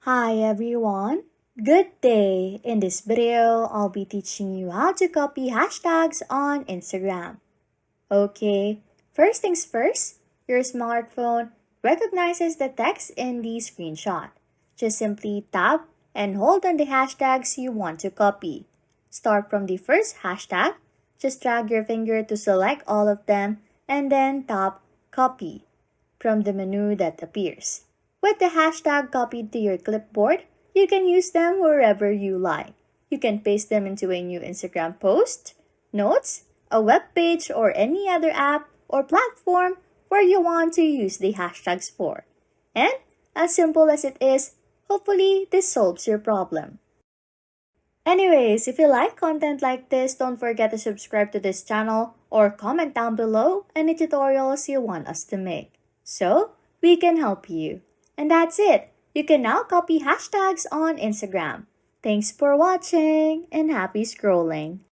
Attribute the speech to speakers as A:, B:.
A: Hi everyone, good day! In this video, I'll be teaching you how to copy hashtags on Instagram. Okay, first things first, your smartphone recognizes the text in the screenshot. Just simply tap and hold on the hashtags you want to copy. Start from the first hashtag, just drag your finger to select all of them and then tap copy from the menu that appears. With the hashtag copied to your clipboard, you can use them wherever you like. You can paste them into a new Instagram post, notes, a web page, or any other app or platform where you want to use the hashtags for. And as simple as it is, hopefully this solves your problem. Anyways, if you like content like this, don't forget to subscribe to this channel or comment down below any tutorials you want us to make, so we can help you. And that's it. You can now copy hashtags on Instagram. Thanks for watching and happy scrolling.